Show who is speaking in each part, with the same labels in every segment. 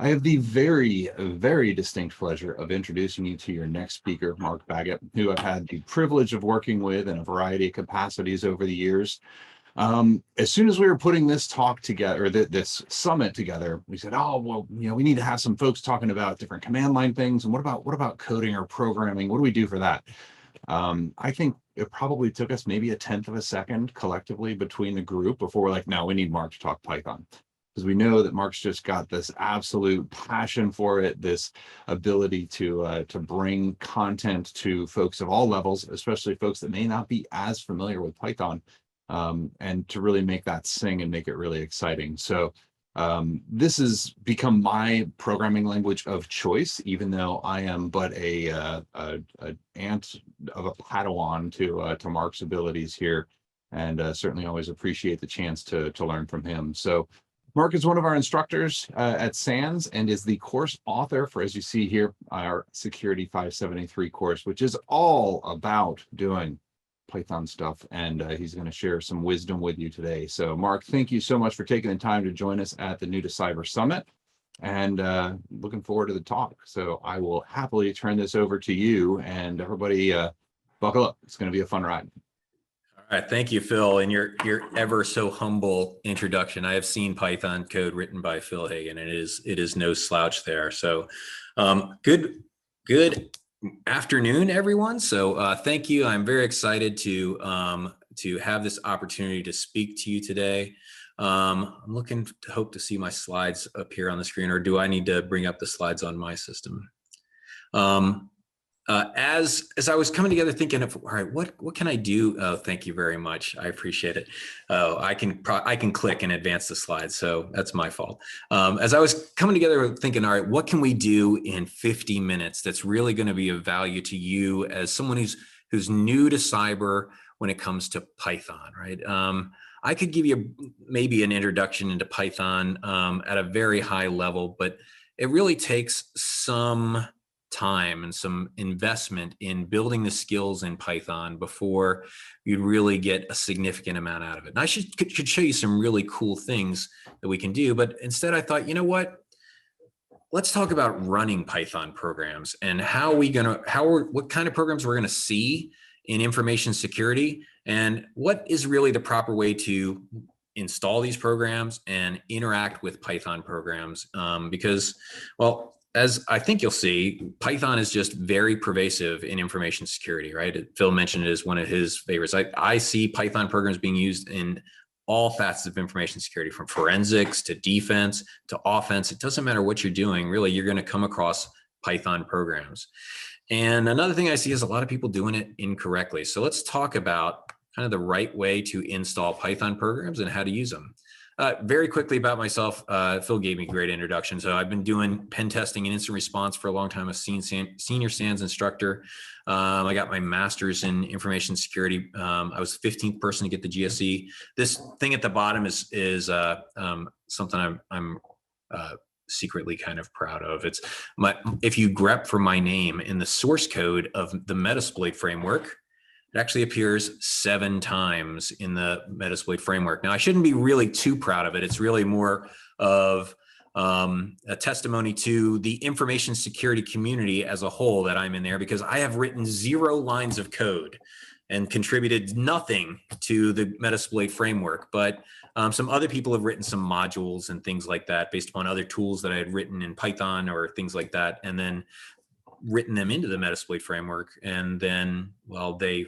Speaker 1: I have the very, very distinct pleasure of introducing you to your next speaker, Mark Baggett, who I've had the privilege of working with in a variety of capacities over the years. As soon as we were putting this talk together, or this summit together, we said, oh, well, we need to have some folks talking about different command line things. And what about coding or programming? What do we do for that? I think it probably took us maybe a 1/10 of a second collectively between the group before we're like, no, we need Mark to talk Python. Because we know that Mark's just got this absolute passion for it, this ability to bring content to folks of all levels, especially folks that may not be as familiar with Python, and to really make that sing and make it really exciting. So this has become my programming language of choice, even though I am but an ant of a Padawan to Mark's abilities here, and certainly always appreciate the chance to learn from him. So Mark is one of our instructors at SANS and is the course author for, as you see here, our Security 573 course, which is all about doing Python stuff. And he's going to share some wisdom with you today. So Mark, thank you so much for taking the time to join us at the New to Cyber Summit, and looking forward to the talk. So I will happily turn this over to you, and everybody buckle up. It's going to be a fun ride.
Speaker 2: All right, thank you, Phil, and your ever so humble introduction. I have seen Python code written by Phil Hagen, and it is no slouch there. So, good afternoon, everyone. So, thank you. I'm very excited to have this opportunity to speak to you today. I'm looking to hope to see my slides up here on the screen, or do I need to bring up the slides on my system? As I was coming together thinking of, all right, what can I do? Oh, thank you very much. I appreciate it. Oh, I can click and advance the slides. So that's my fault. As I was coming together thinking, all right, what can we do in 50 minutes that's really going to be of value to you as someone who's new to cyber when it comes to Python, right? I could give you maybe an introduction into Python at a very high level, but it really takes some time and some investment in building the skills in Python before you'd really get a significant amount out of it. And I could show you some really cool things that we can do, but instead I thought, you know what? Let's talk about running Python programs and what kind of programs we're gonna see in information security, and what is really the proper way to install these programs and interact with Python programs. Because, well, as I think you'll see, Python is just very pervasive in information security, right? Phil mentioned it as one of his favorites. I see Python programs being used in all facets of information security, from forensics to defense to offense. It doesn't matter what you're doing, really, you're going to come across Python programs. And another thing I see is a lot of people doing it incorrectly. So let's talk about kind of the right way to install Python programs and how to use them. Very quickly about myself, Phil gave me a great introduction. So I've been doing pen testing and incident response for a long time, a senior SANS instructor. I got my master's in information security. I was the 15th person to get the GSE. This thing at the bottom is something I'm secretly kind of proud of. It's if you grep for my name in the source code of the Metasploit framework, it actually appears 7 times in the Metasploit framework. Now, I shouldn't be really too proud of it. It's really more of a testimony to the information security community as a whole that I'm in there, because I have written 0 lines of code and contributed nothing to the Metasploit framework. But some other people have written some modules and things like that based upon other tools that I had written in Python or things like that, and then written them into the Metasploit framework. And then, well, they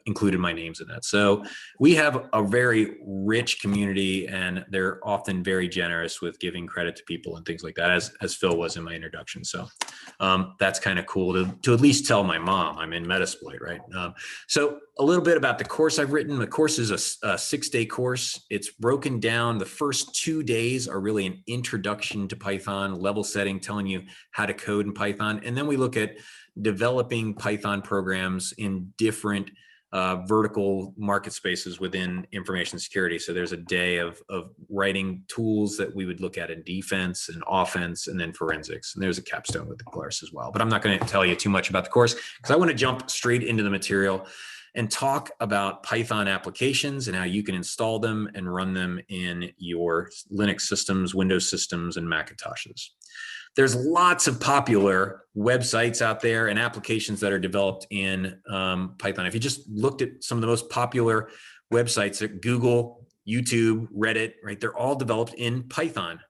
Speaker 2: included my names in that. So we have a very rich community, and they're often very generous with giving credit to people and things like that, as Phil was in my introduction. So that's kind of cool to at least tell my mom I'm in Metasploit, right? So a little bit about the course I've written. The course is a 6-day course. It's broken down. The first 2 days are really an introduction to Python, level setting, telling you how to code in Python. And then we look at developing Python programs in different vertical market spaces within information security. So there's a day of writing tools that we would look at in defense and offense, and then forensics. And there's a capstone with the course as well. But I'm not going to tell you too much about the course, because I want to jump straight into the material. and talk about Python applications and how you can install them and run them in your Linux systems, Windows systems, and Macintoshes. There's lots of popular websites out there and applications that are developed in Python. If you just looked at some of the most popular websites at Google, YouTube, Reddit, right? They're all developed in Python.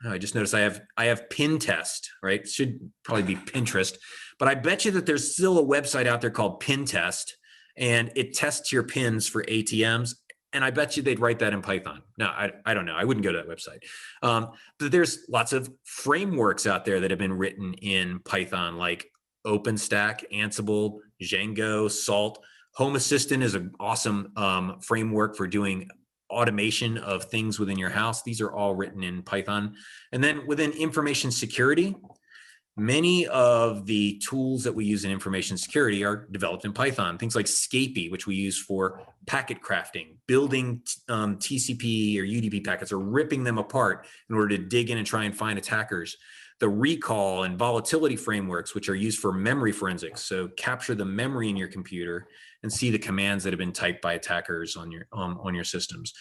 Speaker 2: I just noticed I have Pintest, right? Should probably be Pinterest, but I bet you that there's still a website out there called Pintest, and it tests your pins for ATMs. And I bet you they'd write that in Python. No, I don't know. I wouldn't go to that website. But there's lots of frameworks out there that have been written in Python, like OpenStack, Ansible, Django, Salt. Home Assistant is an awesome framework for doing automation of things within your house. These are all written in Python. And then within information security, many of the tools that we use in information security are developed in Python. Things like scapy, which we use for packet crafting, building TCP or UDP packets, or ripping them apart in order to dig in and try and find attackers. The recall and volatility frameworks, which are used for memory forensics. So capture the memory in your computer and see the commands that have been typed by attackers on your systems.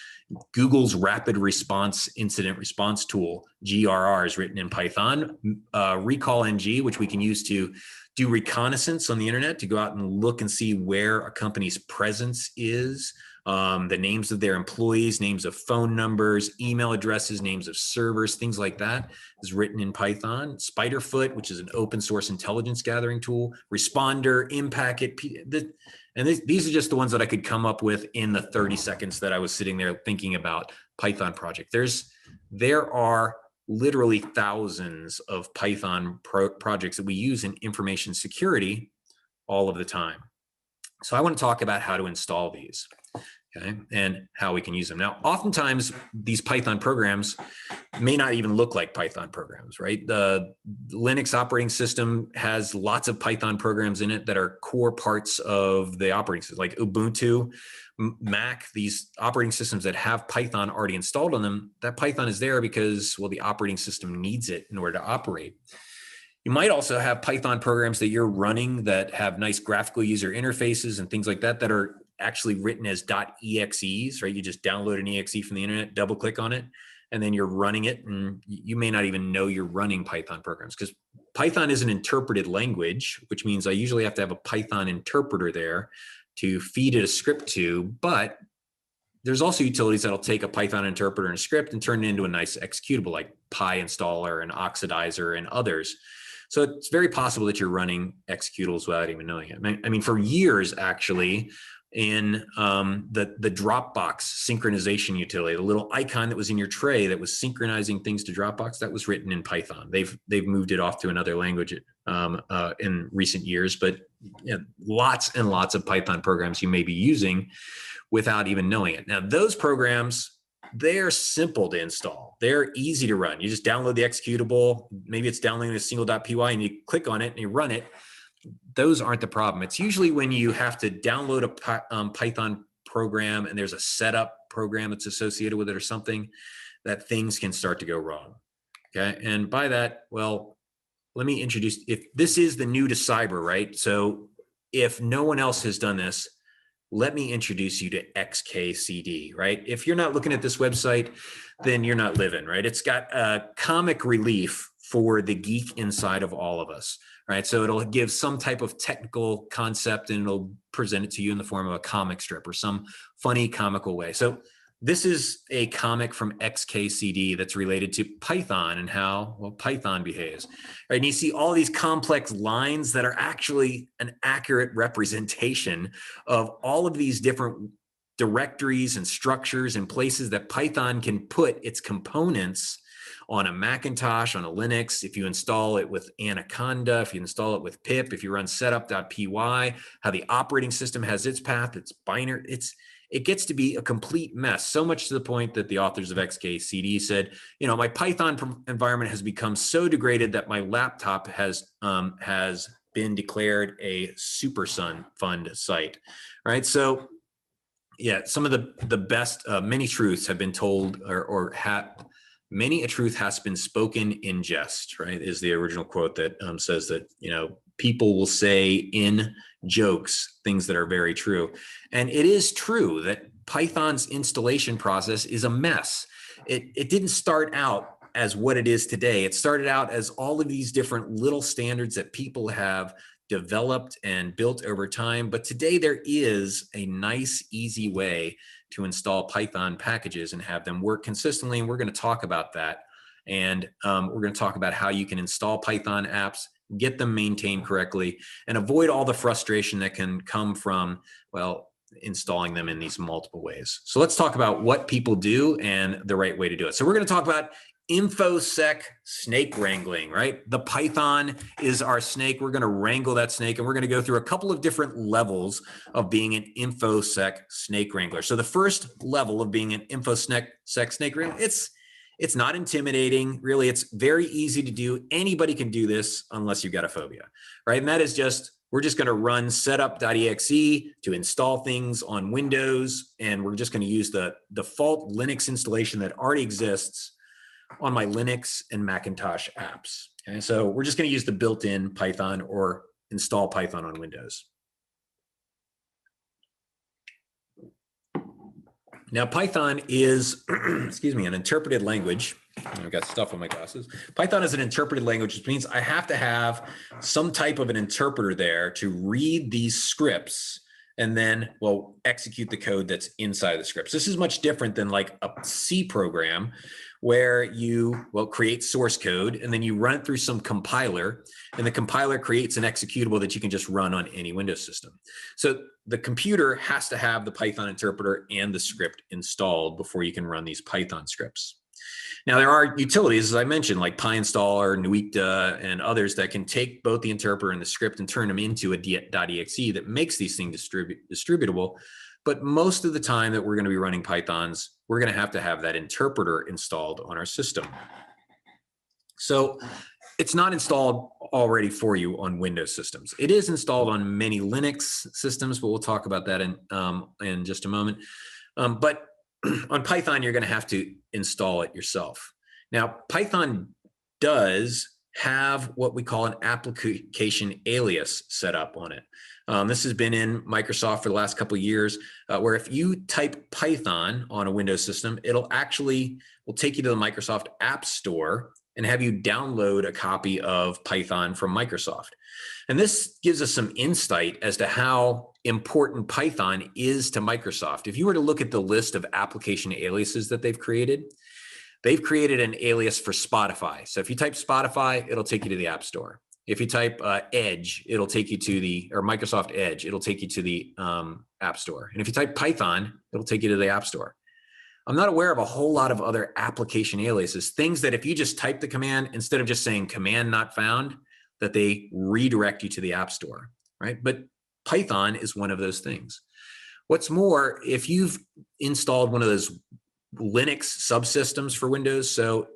Speaker 2: Google's rapid response incident response tool, GRR, is written in Python. Recall NG, which we can use to do reconnaissance on the internet, to go out and look and see where a company's presence is, the names of their employees, names of phone numbers, email addresses, names of servers, things like that, is written in Python. Spiderfoot, which is an open source intelligence gathering tool. Responder, Impacket, and these are just the ones that I could come up with in the 30 seconds that I was sitting there thinking about Python project. There are literally thousands of Python projects that we use in information security all of the time. So I want to talk about how to install these, okay, and how we can use them. Now, oftentimes these Python programs may not even look like Python programs, right? The Linux operating system has lots of Python programs in it that are core parts of the operating system, like Ubuntu, Mac, these operating systems that have Python already installed on them. That Python is there because, well, the operating system needs it in order to operate. You might also have Python programs that you're running that have nice graphical user interfaces and things like that that are actually written as .exes, right? You just download an exe from the internet, double click on it, and then you're running it, and you may not even know you're running Python programs, because Python is an interpreted language, which means I usually have to have a Python interpreter there to feed it a script to, but there's also utilities that'll take a Python interpreter and a script and turn it into a nice executable, like PyInstaller and Oxidizer and others. So it's very possible that you're running executables without even knowing it. I mean, for years, actually, in the Dropbox synchronization utility, the little icon that was in your tray that was synchronizing things to Dropbox, that was written in Python. They've moved it off to another language in recent years, but lots and lots of Python programs you may be using without even knowing it. Now, those programs, they're simple to install. They're easy to run. You just download the executable. Maybe it's downloading a single.py and you click on it and you run it. Those aren't the problem. It's usually when you have to download a Python program and there's a setup program that's associated with it or something, that things can start to go wrong. Okay. And by that, well, let me introduce, if this is the new to cyber, right? So if no one else has done this, let me introduce you to XKCD, right? If you're not looking at this website, then you're not living, right? It's got a comic relief for the geek inside of all of us, right? So it'll give some type of technical concept and it'll present it to you in the form of a comic strip or some funny comical way. So this is a comic from XKCD that's related to Python and how, well, Python behaves, right? And you see all these complex lines that are actually an accurate representation of all of these different directories and structures and places that Python can put its components on a Macintosh, on a Linux. If you install it with Anaconda, if you install it with pip, if you run setup.py, how the operating system has its path, its binary, it gets to be a complete mess, so much to the point that the authors of XKCD said, my Python environment has become so degraded that my laptop has been declared a Supersun fund site, right? So yeah, some of the best, many truths have been told many a truth has been spoken in jest, right? Is the original quote that says that, people will say in jokes, things that are very true. And it is true that Python's installation process is a mess. It didn't start out as what it is today. It started out as all of these different little standards that people have developed and built over time. But today there is a nice, easy way to install Python packages and have them work consistently. And we're going to talk about that. And we're going to talk about how you can install Python apps, get them maintained correctly, and avoid all the frustration that can come from, well, installing them in these multiple ways. So let's talk about what people do and the right way to do it. So we're going to talk about Infosec snake wrangling, right? The Python is our snake. We're going to wrangle that snake, and we're going to go through a couple of different levels of being an Infosec snake wrangler. So the first level of being an Infosec snake wrangler, it's not intimidating. Really, it's very easy to do. Anybody can do this unless you've got a phobia, right? And that is just, we're just going to run setup.exe to install things on Windows, and we're just going to use the default Linux installation that already exists on my Linux and Macintosh apps. Okay, so we're just going to use the built-in Python or install Python on Windows. Now, Python is, excuse me, an interpreted language. I've got stuff on my glasses. Python is an interpreted language, which means I have to have some type of an interpreter there to read these scripts and then, well, execute the code that's inside of the scripts. This is much different than like a C program where you, well, create source code and then you run it through some compiler, and the compiler creates an executable that you can just run on any Windows system. So the computer has to have the Python interpreter and the script installed before you can run these Python scripts. Now, there are utilities, as I mentioned, like PyInstaller, Nuicta, and others that can take both the interpreter and the script and turn them into a .exe that makes these things distributable. But most of the time that we're going to be running Pythons, we're going to have that interpreter installed on our system. So it's not installed already for you on Windows systems. It is installed on many Linux systems, but we'll talk about that in just a moment. But on Python, you're going to have to install it yourself. Now, Python does have what we call an application alias set up on it. This has been in Microsoft for the last couple of years, where if you type Python on a Windows system, will take you to the Microsoft App Store and have you download a copy of Python from Microsoft. And this gives us some insight as to how important Python is to Microsoft. If you were to look at the list of application aliases that they've created an alias for Spotify. So if you type Spotify, it'll take you to the App Store. If you type Edge, it'll take you to or Microsoft Edge, it'll take you to the App Store. And if you type Python, it'll take you to the App Store. I'm not aware of a whole lot of other application aliases, things that if you just type the command, instead of just saying command not found, that they redirect you to the App Store, right? But Python is one of those things. What's more, if you've installed one of those Linux subsystems for Windows, so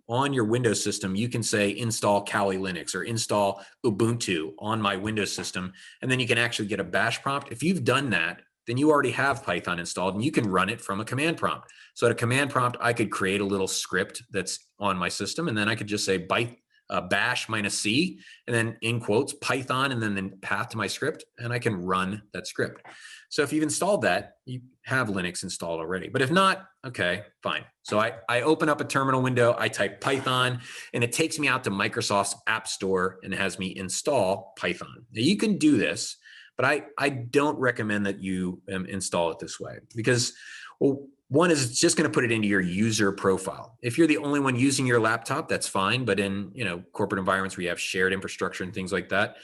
Speaker 2: on your Windows system, you can say install Kali Linux or install Ubuntu on my Windows system, and then you can actually get a bash prompt. If you've done that, then you already have Python installed and you can run it from a command prompt. So at a command prompt, I could create a little script that's on my system, and then I could just say bash -c, and then in quotes Python, and then the path to my script, and I can run that script. So if you've installed that, you have Linux installed already. But if not, okay, fine. So I open up a terminal window, I type Python, and it takes me out to Microsoft's App Store and has me install Python. Now you can do this, but I don't recommend that you install it this way because, well, one is it's just going to put it into your user profile. If you're the only one using your laptop, that's fine. But in corporate environments where you have shared infrastructure and things like that,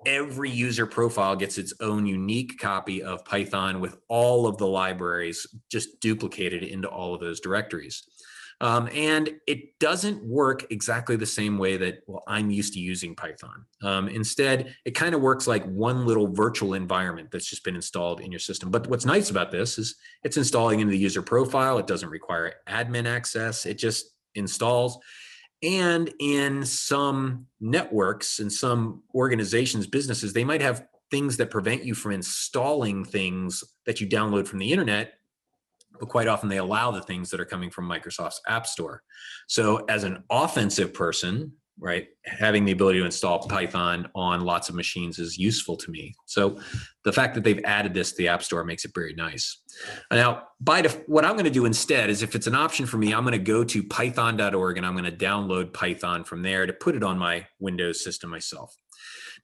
Speaker 2: every user profile gets its own unique copy of Python with all of the libraries just duplicated into all of those directories. And it doesn't work exactly the same way that, well, I'm used to using Python. Instead, it kind of works like one little virtual environment that's just been installed in your system. But what's nice about this is it's installing into the user profile. It doesn't require admin access. It just installs. And in some networks and some organizations, businesses, they might have things that prevent you from installing things that you download from the internet, but quite often they allow the things that are coming from Microsoft's App Store. So as an offensive person, right? Having the ability to install Python on lots of machines is useful to me. So the fact that they've added this to the App Store makes it very nice. Now, what I'm going to do instead is, if it's an option for me, I'm going to go to python.org and I'm going to download Python from there to put it on my Windows system myself.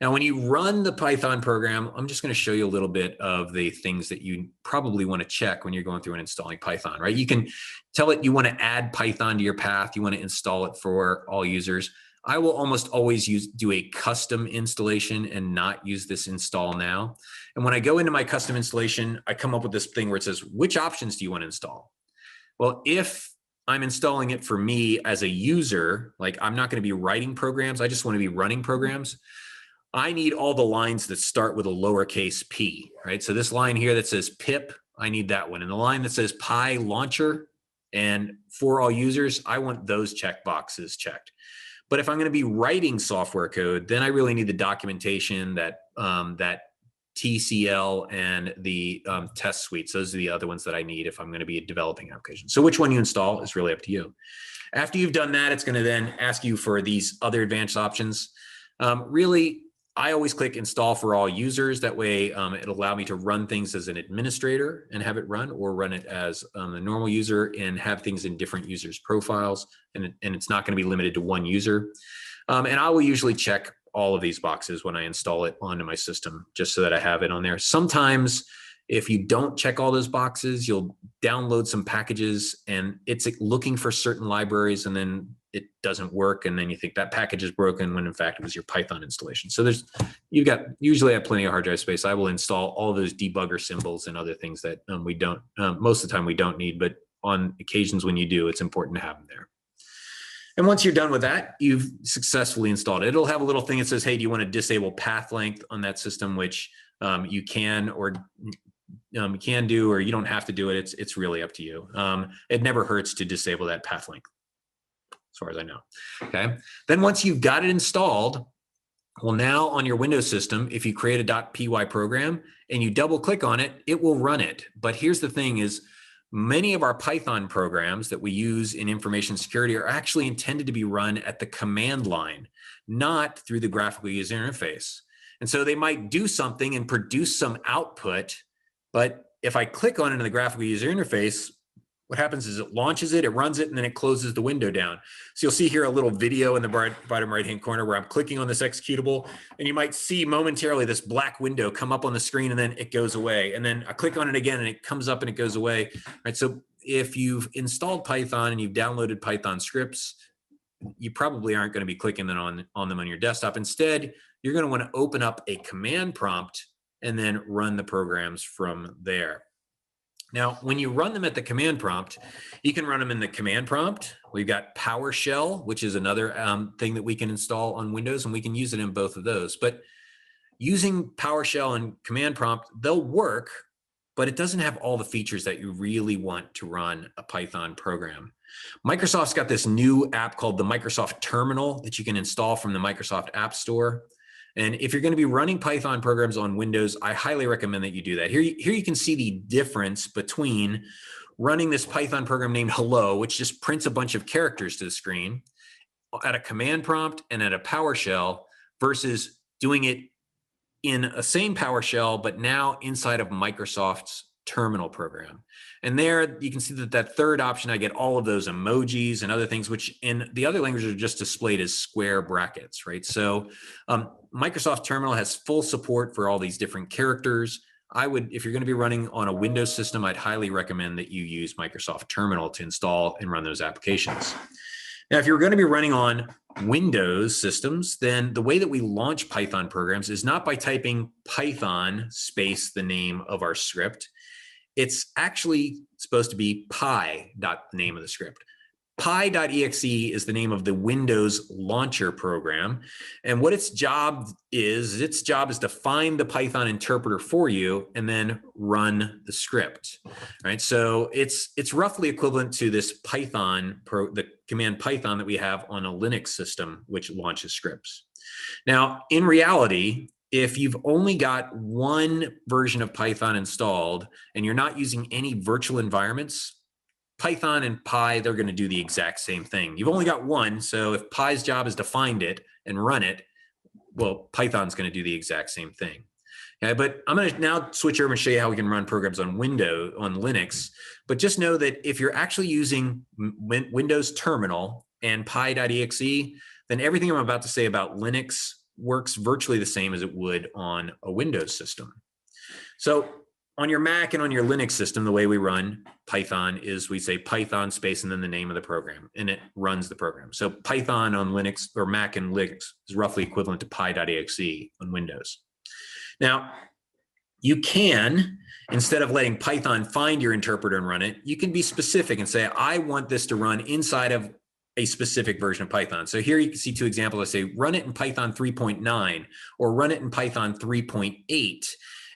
Speaker 2: Now, when you run the Python program, I'm just going to show you a little bit of the things that you probably want to check when you're going through and installing Python, right? You can tell it you want to add Python to your path. You want to install it for all users. I will almost always do a custom installation and not use this install now. And when I go into my custom installation, I come up with this thing where it says, which options do you want to install? Well, if I'm installing it for me as a user, like I'm not going to be writing programs, I just want to be running programs, I need all the lines that start with a lowercase p, right? So this line here that says pip, I need that one. And the line that says Py launcher and for all users, I want those checkboxes checked. But if I'm going to be writing software code, then I really need the documentation, that TCL and the test suites. Those are the other ones that I need if I'm going to be developing applications. So which one you install is really up to you. After you've done that, it's going to then ask you for these other advanced options. Really, I always click install for all users. That way it'll allow me to run things as an administrator and have it run, or run it as a normal user and have things in different users' profiles. And it's not going to be limited to one user. And I will usually check all of these boxes when I install it onto my system, just so that I have it on there. Sometimes if you don't check all those boxes, you'll download some packages and it's looking for certain libraries and then it doesn't work. And then you think that package is broken when in fact it was your Python installation. So usually I have plenty of hard drive space. I will install all those debugger symbols and other things that most of the time we don't need, but on occasions when you do, it's important to have them there. And once you're done with that, you've successfully installed it. It'll have a little thing that says, hey, do you want to disable path length on that system, which you can do, or you don't have to do it. It's really up to you. It never hurts to disable that path length, as far as I know. Okay. Then once you've got it installed, well, now on your Windows system, if you create a .py program and you double click on it, it will run it. But here's the thing is, many of our Python programs that we use in information security are actually intended to be run at the command line, not through the graphical user interface. And so they might do something and produce some output, but if I click on it in the graphical user interface, what happens is it launches it, it runs it, and then it closes the window down. So you'll see here a little video in the bottom right-hand corner where I'm clicking on this executable, and you might see momentarily this black window come up on the screen, and then it goes away. And then I click on it again, and it comes up and it goes away. Right. So if you've installed Python and you've downloaded Python scripts, you probably aren't going to be clicking on them on your desktop. Instead, you're going to want to open up a command prompt and then run the programs from there. Now, when you run them at the command prompt, you can run them in the command prompt. We've got PowerShell, which is another thing that we can install on Windows, and we can use it in both of those. But using PowerShell and command prompt, they'll work, but it doesn't have all the features that you really want to run a Python program. Microsoft's got this new app called the Microsoft Terminal that you can install from the Microsoft App Store. And if you're going to be running Python programs on Windows, I highly recommend that you do that. Here you can see the difference between running this Python program named Hello, which just prints a bunch of characters to the screen, at a command prompt and at a PowerShell, versus doing it in a same PowerShell, but now inside of Microsoft's terminal program. And there you can see that third option, I get all of those emojis and other things, which in the other languages are just displayed as square brackets, right? So Microsoft Terminal has full support for all these different characters. If you're going to be running on a Windows system, I'd highly recommend that you use Microsoft Terminal to install and run those applications. Now, if you're going to be running on Windows systems, then the way that we launch Python programs is not by typing Python space the name of our script. It's actually supposed to be py dot the name of the script. Py.exe is the name of the Windows launcher program. And what its job is to find the Python interpreter for you and then run the script, right? So it's roughly equivalent to this the command Python that we have on a Linux system, which launches scripts. Now, in reality, if you've only got one version of Python installed and you're not using any virtual environments, Python and Pi, they're going to do the exact same thing. You've only got one. So if Pi's job is to find it and run it, well, Python's going to do the exact same thing. Okay, but I'm going to now switch over and show you how we can run programs on Windows, on Linux. But just know that if you're actually using Windows Terminal and Pi.exe, then everything I'm about to say about Linux works virtually the same as it would on a Windows system. So on your Mac and on your Linux system, the way we run Python is we say Python space and then the name of the program, and it runs the program. So Python on Linux or Mac and Linux is roughly equivalent to Pi.exe on Windows. Now, you can, instead of letting Python find your interpreter and run it, you can be specific and say, I want this to run inside of a specific version of Python. So here you can see two examples. I say, run it in Python 3.9 or run it in Python 3.8.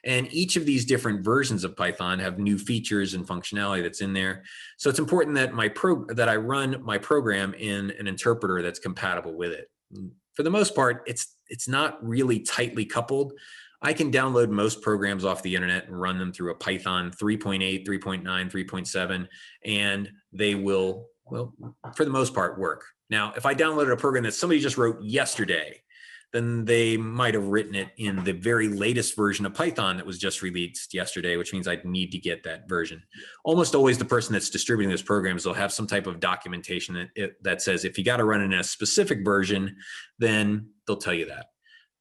Speaker 2: And each of these different versions of Python have new features and functionality that's in there. So it's important that I run my program in an interpreter that's compatible with it. For the most part, it's not really tightly coupled. I can download most programs off the internet and run them through a Python 3.8, 3.9, 3.7, and they will, well, for the most part, work. Now, if I downloaded a program that somebody just wrote yesterday, then they might have written it in the very latest version of Python that was just released yesterday, which means I'd need to get that version. Almost always the person that's distributing those programs will have some type of documentation that says if you got to run it in a specific version, then they'll tell you that.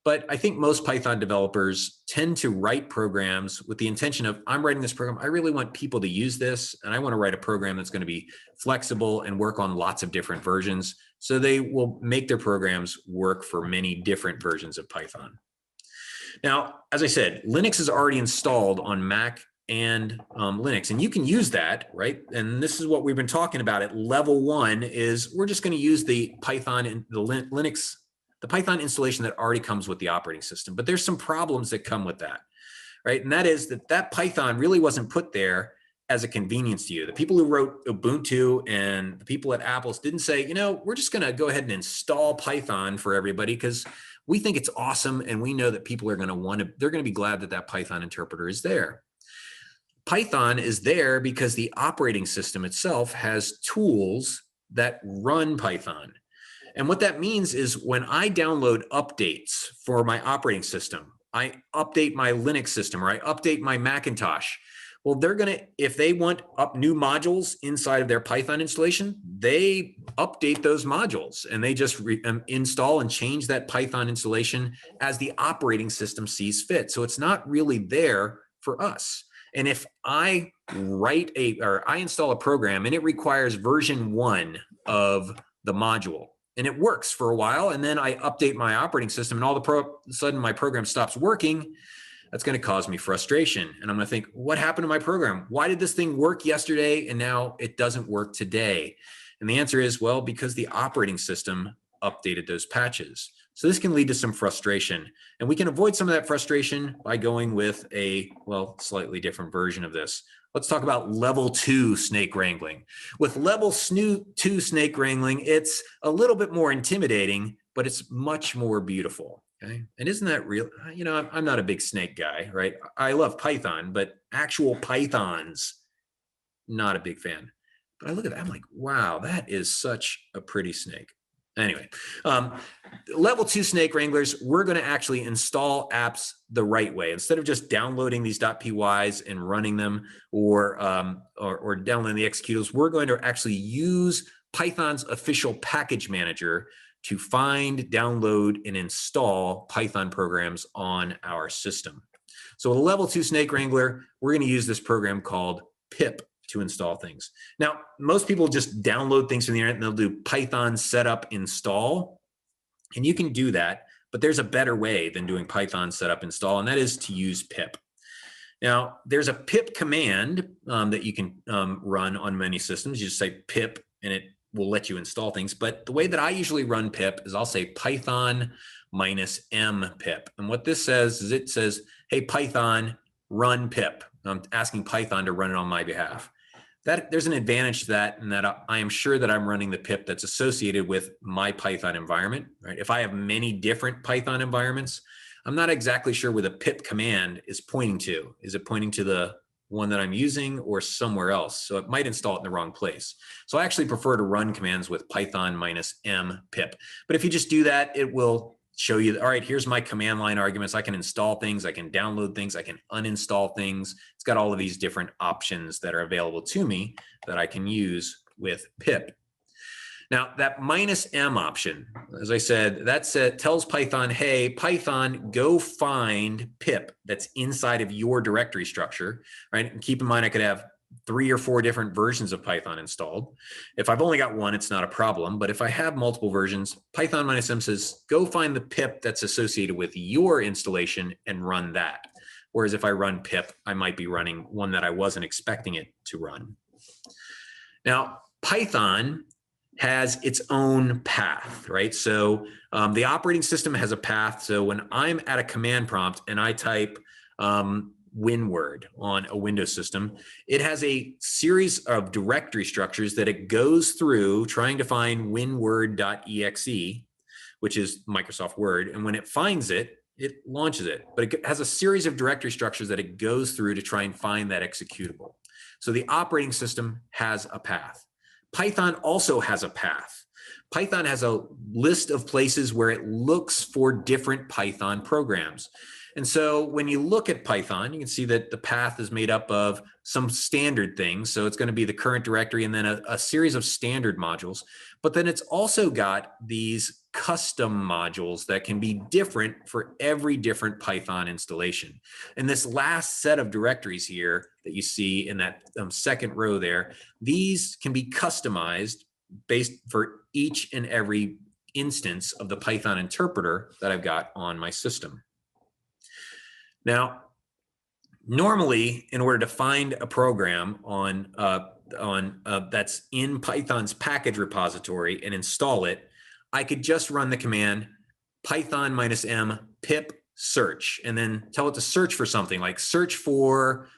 Speaker 2: But I think most Python developers tend to write programs with the intention of, I'm writing this program, I really want people to use this, and I want to write a program that's going to be flexible and work on lots of different versions. So they will make their programs work for many different versions of Python. Now, as I said, Linux is already installed on Mac and Linux, and you can use that, right? And this is what we've been talking about at level 1 is we're just going to use the Python and the Linux, the Python installation that already comes with the operating system. But there's some problems that come with that, right? And that is that Python really wasn't put there as a convenience to you. The people who wrote Ubuntu and the people at Apple didn't say, you know, we're just going to go ahead and install Python for everybody because we think it's awesome and we know that people are going to they're going to be glad that that Python interpreter is there. Python is there because the operating system itself has tools that run Python. And what that means is when I download updates for my operating system, I update my Linux system or I update my Macintosh. Well, they're going to, if they want up new modules inside of their Python installation, they update those modules and they just install and change that Python installation as the operating system sees fit. So it's not really there for us. And if I I install a program and it requires version 1 of the module, and it works for a while, and then I update my operating system and all of a sudden my program stops working, that's going to cause me frustration. And I'm going to think, what happened to my program? Why did this thing work yesterday and now it doesn't work today? And the answer is, well, because the operating system updated those patches. So this can lead to some frustration. And we can avoid some of that frustration by going with a, well, slightly different version of this. Let's talk about level 2 snake wrangling. With level 2 snake wrangling, it's a little bit more intimidating, but it's much more beautiful. Okay. And isn't that real? You know, I'm not a big snake guy, right? I love Python, but actual Pythons, not a big fan. But I look at that, I'm like, wow, that is such a pretty snake. Anyway, level 2 snake wranglers, we're going to actually install apps the right way. Instead of just downloading these .pys and running them or downloading the executables, we're going to actually use Python's official package manager to find, download, and install Python programs on our system. So with a level 2 snake wrangler, we're going to use this program called pip to install things. Now, most people just download things from the internet and they'll do Python setup install. And you can do that, but there's a better way than doing Python setup install, and that is to use pip. Now, there's a pip command that you can run on many systems. You just say pip and it will let you install things. But the way that I usually run pip is I'll say Python -m pip. And what this says is it says, hey, Python, run pip. I'm asking Python to run it on my behalf. There's an advantage to that, in that I am sure that I'm running the pip that's associated with my Python environment, right? If I have many different Python environments, I'm not exactly sure where the pip command is pointing to. Is it pointing to the one that I'm using or somewhere else. So it might install it in the wrong place. So I actually prefer to run commands with Python -m pip. But if you just do that, it will show you, all right, here's my command line arguments. I can install things, I can download things, I can uninstall things. It's got all of these different options that are available to me that I can use with pip. Now that -m option, as I said, that tells Python, hey, Python, go find pip that's inside of your directory structure, right? And keep in mind, I could have 3 or 4 different versions of Python installed. If I've only got one, it's not a problem. But if I have multiple versions, Python -m says, go find the pip that's associated with your installation and run that. Whereas if I run pip, I might be running one that I wasn't expecting it to run. Now, Python has its own path, right? So the operating system has a path. So when I'm at a command prompt and I type WinWord on a Windows system, it has a series of directory structures that it goes through trying to find winword.exe, which is Microsoft Word. And when it finds it, it launches it. But it has a series of directory structures that it goes through to try and find that executable. So the operating system has a path. Python also has a path. Python has a list of places where it looks for different Python programs. And so when you look at Python, you can see that the path is made up of some standard things. So it's going to be the current directory and then a series of standard modules. But then it's also got these custom modules that can be different for every different Python installation. And this last set of directories here that you see in that second row there, these can be customized based for each and every instance of the Python interpreter that I've got on my system. Now, normally, in order to find a program that's in Python's package repository and install it, I could just run the command Python -m pip search, and then tell it to search for something like search for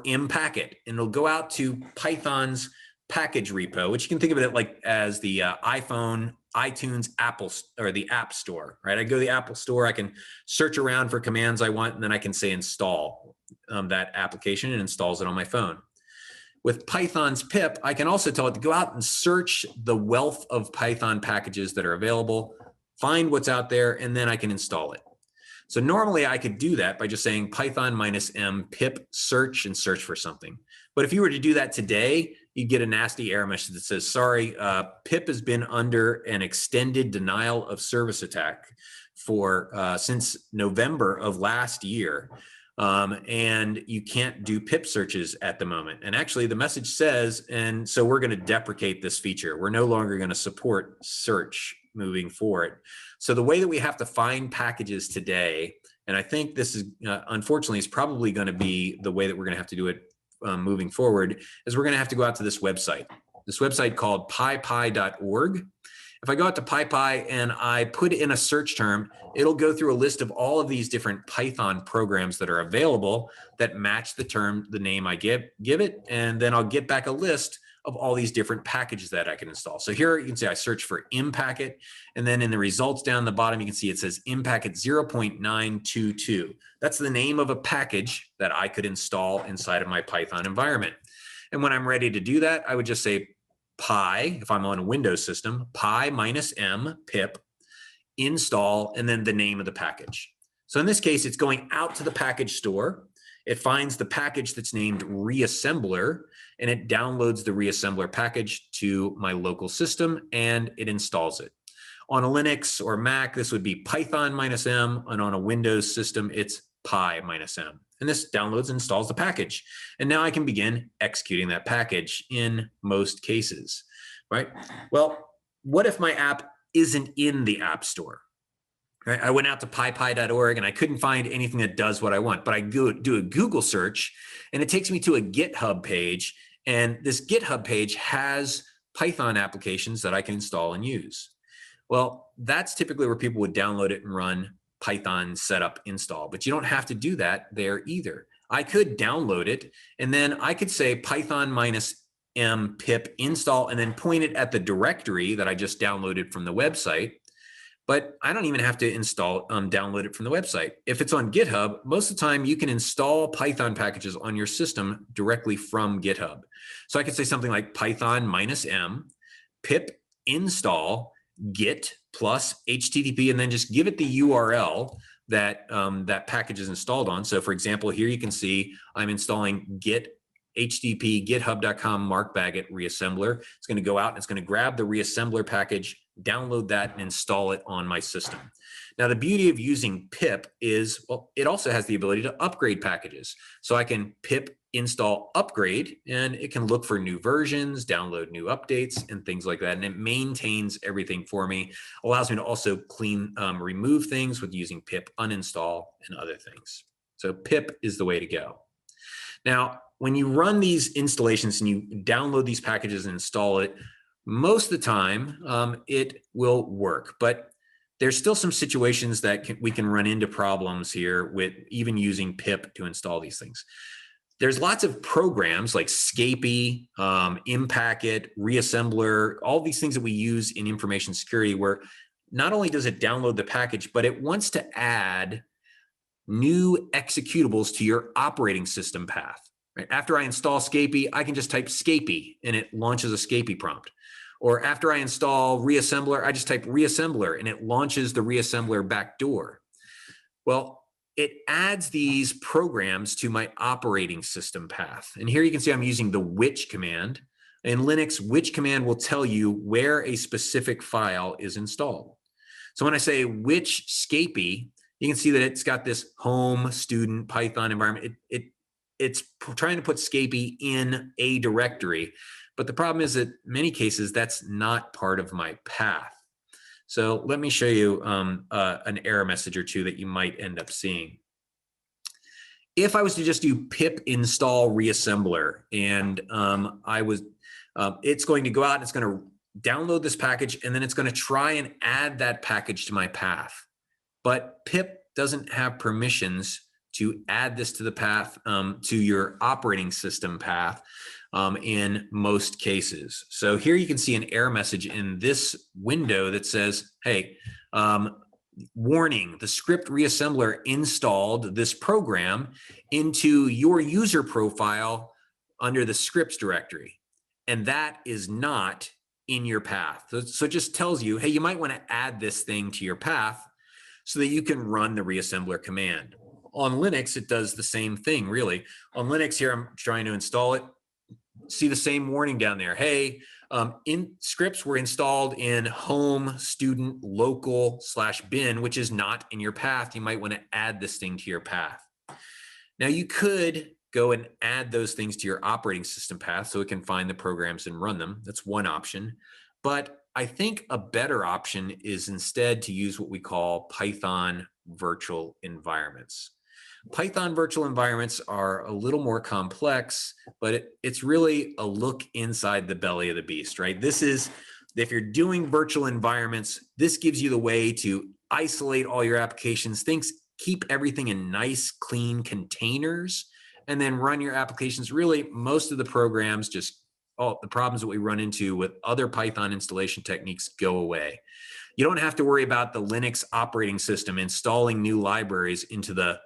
Speaker 2: impacket, and it'll go out to Python's package repo, which you can think of it like as the iPhone, iTunes, Apple, or the App Store, right? I go to the Apple Store, I can search around for commands I want, and then I can say install that application, and installs it on my phone. With Python's pip, I can also tell it to go out and search the wealth of Python packages that are available, find what's out there, and then I can install it. So normally I could do that by just saying Python -m pip search and search for something. But if you were to do that today, you get a nasty error message that says, sorry, pip has been under an extended denial of service attack for since November of last year. And you can't do pip searches at the moment. And actually the message says, and so we're going to deprecate this feature. We're no longer going to support search moving forward. So the way that we have to find packages today, and I think this is unfortunately is probably going to be the way that we're going to have to do it moving forward, is we're going to have to go out to this website called pypy.org. If I go out to PyPy and I put in a search term, it'll go through a list of all of these different Python programs that are available that match the term, the name I give it, and then I'll get back a list of all these different packages that I can install. So here you can see I search for impacket, and then in the results down the bottom, you can see it says impacket 0.922. That's the name of a package that I could install inside of my Python environment. And when I'm ready to do that, I would just say py, if I'm on a Windows system, py -m pip install, and then the name of the package. So in this case, it's going out to the package store. It finds the package that's named reassembler, and it downloads the reassembler package to my local system, and it installs it. On a Linux or Mac, this would be Python -m, and on a Windows system, it's py -m. And this downloads and installs the package. And now I can begin executing that package in most cases, right? Well, what if my app isn't in the App Store? Right? I went out to pypy.org and I couldn't find anything that does what I want, but I do a Google search and it takes me to a GitHub page. And this GitHub page has Python applications that I can install and use. Well, that's typically where people would download it and run Python setup install, but you don't have to do that there either. I could download it and then I could say Python -m pip install and then point it at the directory that I just downloaded from the website. but I don't even have to download it from the website. If it's on GitHub, most of the time you can install Python packages on your system directly from GitHub. So I could say something like Python -m pip install git plus HTTP, and then just give it the URL that that package is installed on. So for example, here you can see I'm installing git HTTP github.com Mark Baggett reassembler. It's going to go out and it's going to grab the reassembler package, download that, and install it on my system. Now, the beauty of using pip is, well, it also has the ability to upgrade packages. So I can pip install upgrade, and it can look for new versions, download new updates, and things like that. And it maintains everything for me, allows me to also remove things with using pip uninstall and other things. So pip is the way to go. Now, when you run these installations and you download these packages and install it, most of the time it will work, but there's still some situations that we can run into problems here with even using pip to install these things. There's lots of programs like Scapy, Impacket, Reassembler, all these things that we use in information security, where not only does it download the package, but it wants to add new executables to your operating system path. Right? After I install Scapy, I can just type Scapy and it launches a Scapy prompt. Or after I install Reassembler, I just type Reassembler and it launches the Reassembler backdoor. Well, it adds these programs to my operating system path. And here you can see I'm using the which command. In Linux, which command will tell you where a specific file is installed. So when I say which Scapy, you can see that it's got this home student Python environment. It's trying to put Scapy in a directory, but the problem is that in many cases that's not part of my path. So let me show you an error message or two that you might end up seeing. If I was to just do pip install reassembler, and it's going to go out and it's going to download this package, and then it's going to try and add that package to my path. But pip doesn't have permissions to add this to the path, to your operating system path in most cases. So here you can see an error message in this window that says, hey, warning, the script reassembler installed this program into your user profile under the scripts directory. And that is not in your path. So it just tells you, hey, you might want to add this thing to your path so that you can run the reassembler command. On Linux, it does the same thing, really. On Linux here, I'm trying to install it. See the same warning down there. Hey, scripts were installed in home student local /bin, which is not in your path. You might want to add this thing to your path. Now you could go and add those things to your operating system path so it can find the programs and run them. That's one option. But I think a better option is instead to use what we call Python virtual environments. Python virtual environments are a little more complex, but it's really a look inside the belly of the beast, right? This is, if you're doing virtual environments, this gives you the way to isolate all your applications, keep everything in nice, clean containers, and then run your applications. Really, most of the programs, all the problems that we run into with other Python installation techniques go away. You don't have to worry about the Linux operating system installing new libraries into the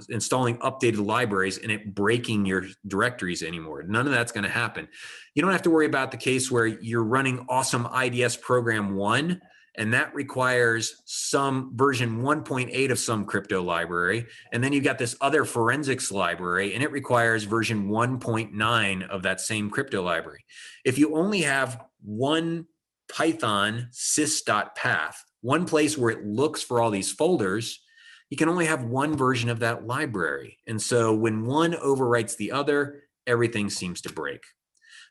Speaker 2: installing updated libraries and it breaking your directories anymore. None of that's going to happen. You don't have to worry about the case where you're running awesome IDS program 1 and that requires some version 1.8 of some crypto library, and then you've got this other forensics library and it requires version 1.9 of that same crypto library. If you only have one Python sys.path, one place where it looks for all these folders, you can only have one version of that library. And so when one overwrites the other, everything seems to break.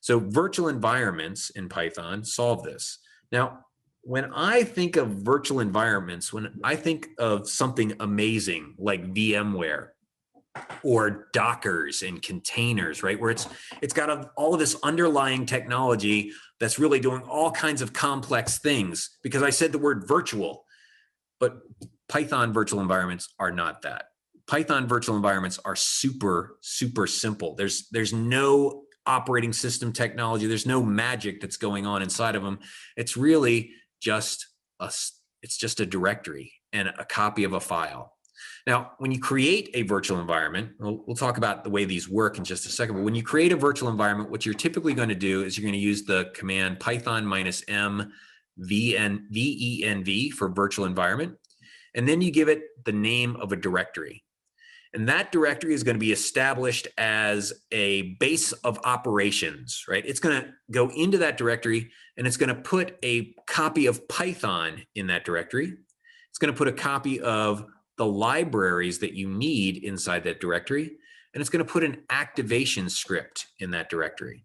Speaker 2: So virtual environments in Python solve this. Now, when I think of virtual environments, when I think of something amazing like VMware or Dockers and containers, right, where it's got all of this underlying technology that's really doing all kinds of complex things, because I said the word virtual, but Python virtual environments are not that. Python virtual environments are super, super simple. There's no operating system technology. There's no magic that's going on inside of them. It's really just It's just a directory and a copy of a file. Now, when you create a virtual environment, we'll talk about the way these work in just a second, but when you create a virtual environment, what you're typically going to do is you're going to use the command python -m venv for virtual environment, and then you give it the name of a directory. And that directory is going to be established as a base of operations, right? It's going to go into that directory and it's going to put a copy of Python in that directory. It's going to put a copy of the libraries that you need inside that directory. And it's going to put an activation script in that directory.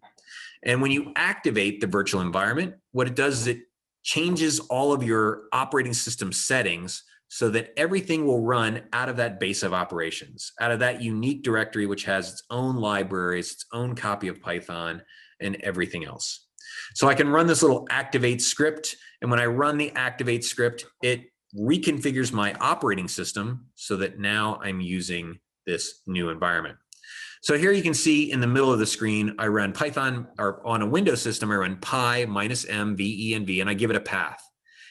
Speaker 2: And when you activate the virtual environment, what it does is it changes all of your operating system settings so that everything will run out of that base of operations, out of that unique directory, which has its own libraries, its own copy of Python, and everything else. So I can run this little activate script. And when I run the activate script, it reconfigures my operating system so that now I'm using this new environment. So here you can see in the middle of the screen, I run Python, or on a Windows system, I run py -m venv, and I give it a path.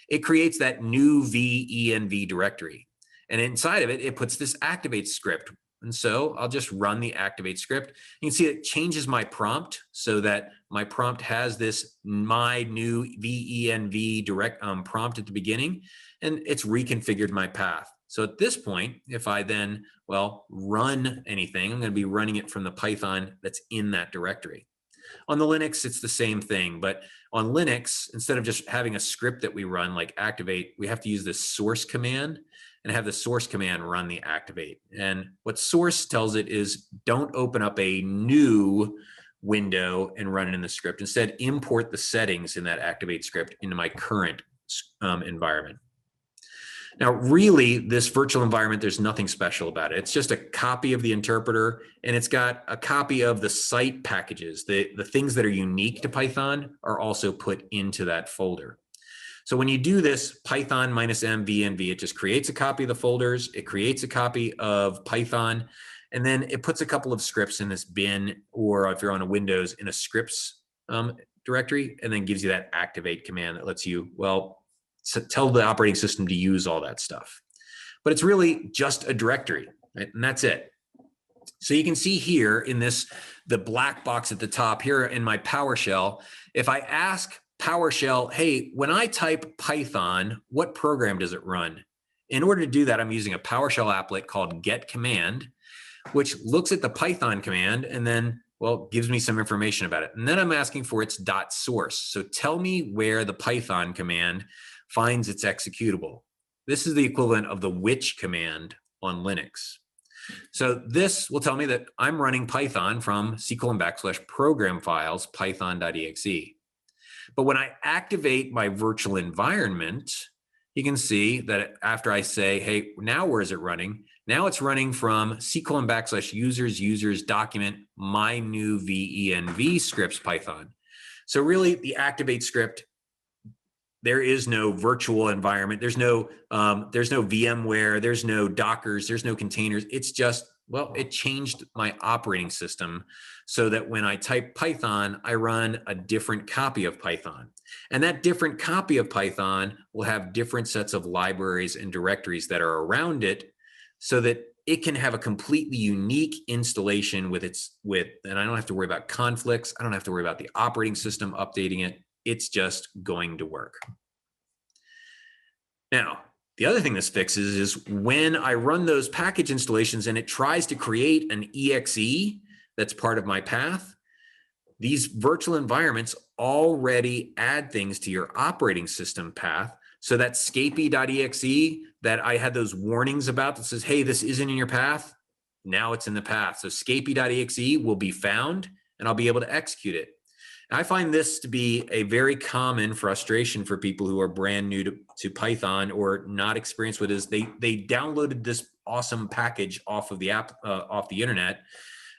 Speaker 2: It creates that new venv directory. And inside of it, it puts this activate script. And so I'll just run the activate script. You can see it changes my prompt so that my prompt has this my new venv direct prompt at the beginning, and it's reconfigured my path. So at this point, if I then, well, run anything, I'm going to be running it from the Python that's in that directory. On the Linux, it's the same thing, but on Linux, instead of just having a script that we run like activate, we have to use this source command and have the source command run the activate. And what source tells it is don't open up a new window and run it in the script. Instead, import the settings in that activate script into my current environment. Now, really, this virtual environment, there's nothing special about it. It's just a copy of the interpreter, and it's got a copy of the site packages. The things that are unique to Python are also put into that folder. So when you do this python -m venv, it just creates a copy of the folders, it creates a copy of Python, and then it puts a couple of scripts in this bin, or if you're on a Windows, in a scripts directory, and then gives you that activate command that lets you, well, so tell the operating system to use all that stuff. But it's really just a directory, right? And that's it. So you can see here in this, the black box at the top here in my PowerShell, if I ask PowerShell, hey, when I type Python, what program does it run? In order to do that, I'm using a PowerShell applet called get command, which looks at the Python command and then, well, gives me some information about it. And then I'm asking for its .source. So tell me where the Python command finds its executable. This is the equivalent of the which command on Linux. So this will tell me that I'm running Python from /program files python.exe. But when I activate my virtual environment, you can see that after I say, hey, now where is it running? Now it's running from /users document my new venv scripts Python. So really the activate script, there is no virtual environment. There's no VMware. There's no Dockers. There's no containers. It's just, well, it changed my operating system so that when I type Python, I run a different copy of Python. And that different copy of Python will have different sets of libraries and directories that are around it so that it can have a completely unique installation and I don't have to worry about conflicts. I don't have to worry about the operating system updating it. It's just going to work. Now, the other thing this fixes is when I run those package installations and it tries to create an exe that's part of my path, these virtual environments already add things to your operating system path. So that scapy.exe that I had those warnings about that says, hey, this isn't in your path, now it's in the path. So scapy.exe will be found and I'll be able to execute it. I find this to be a very common frustration for people who are brand new to Python or not experienced with this. They downloaded this awesome package off of the app, off the internet,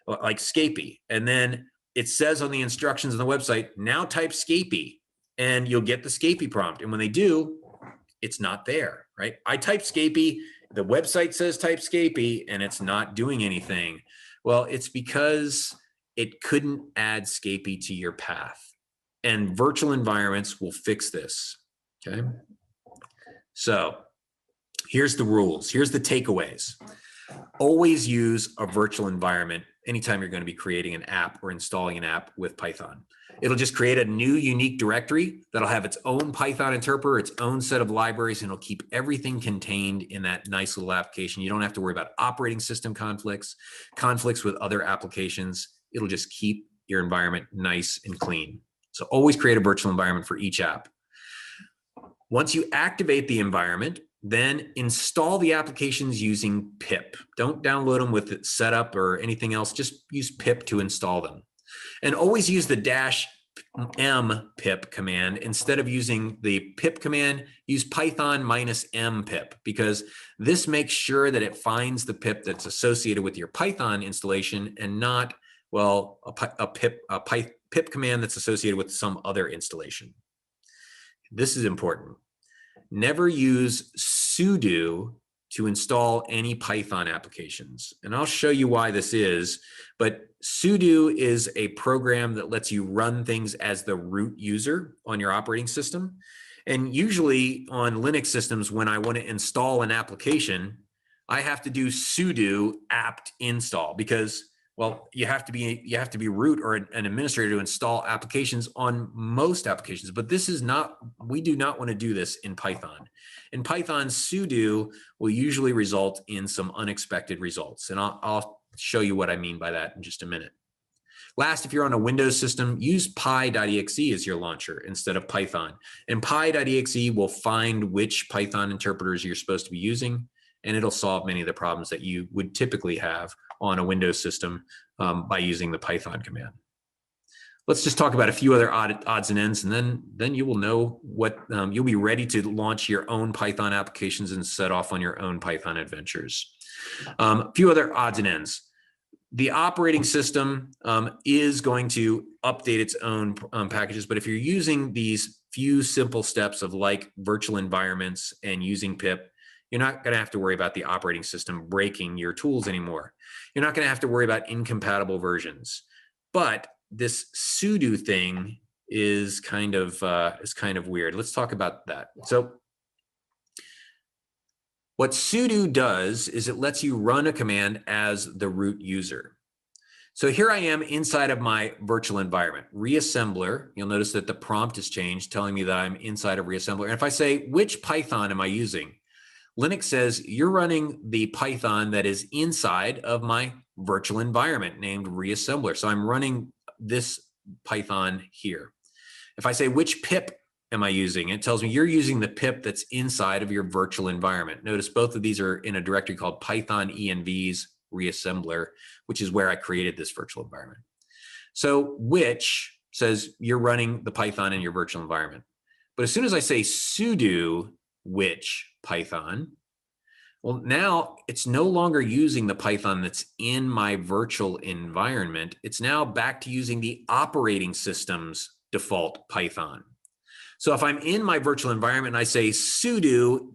Speaker 2: like scapy. And then it says on the instructions on the website, now type scapy, and you'll get the scapy prompt. And when they do, it's not there, right? I type scapy, the website says type scapy, and it's not doing anything. Well, it's because it couldn't add scapy to your path, and virtual environments will fix this, okay? So here's the rules. Here's the takeaways. Always use a virtual environment anytime you're going to be creating an app or installing an app with Python. It'll just create a new unique directory that'll have its own Python interpreter, its own set of libraries, and it'll keep everything contained in that nice little application. You don't have to worry about operating system conflicts with other applications. It'll just keep your environment nice and clean. So always create a virtual environment for each app. Once you activate the environment, then install the applications using pip. Don't download them with setup or anything else. Just use pip to install them. And always use the -m pip command. Instead of using the pip command, use Python -m pip, because this makes sure that it finds the pip that's associated with your Python installation and not, well, a pip command that's associated with some other installation. This is important. Never use sudo to install any Python applications. And I'll show you why this is, but sudo is a program that lets you run things as the root user on your operating system. And usually on Linux systems, when I want to install an application, I have to do sudo apt install, because, well, you have to be root or an administrator to install applications on most applications, but this is not, we do not want to do this in Python. In Python, sudo will usually result in some unexpected results, and I'll show you what I mean by that in just a minute. Last, if you're on a Windows system, use py.exe as your launcher instead of Python, and py.exe will find which Python interpreters you're supposed to be using, and it'll solve many of the problems that you would typically have on a Windows system by using the Python command. Let's just talk about a few other odds and ends, and then you will know what, you'll be ready to launch your own Python applications and set off on your own Python adventures. A few other odds and ends. The operating system is going to update its own packages, but if you're using these few simple steps of like virtual environments and using pip, you're not going to have to worry about the operating system breaking your tools anymore. You're not going to have to worry about incompatible versions. But this sudo thing is kind of weird. Let's talk about that. So what sudo does is it lets you run a command as the root user. So here I am inside of my virtual environment, reassembler. You'll notice that the prompt has changed, telling me that I'm inside of reassembler. And if I say, which Python am I using? Linux says you're running the Python that is inside of my virtual environment named reassembler. So I'm running this Python here. If I say, which pip am I using? It tells me you're using the pip that's inside of your virtual environment. Notice both of these are in a directory called Python envs reassembler, which is where I created this virtual environment. So which says you're running the Python in your virtual environment. But as soon as I say sudo which Python, well, now it's no longer using the Python that's in my virtual environment. It's now back to using the operating system's default Python. So if I'm in my virtual environment and I say sudo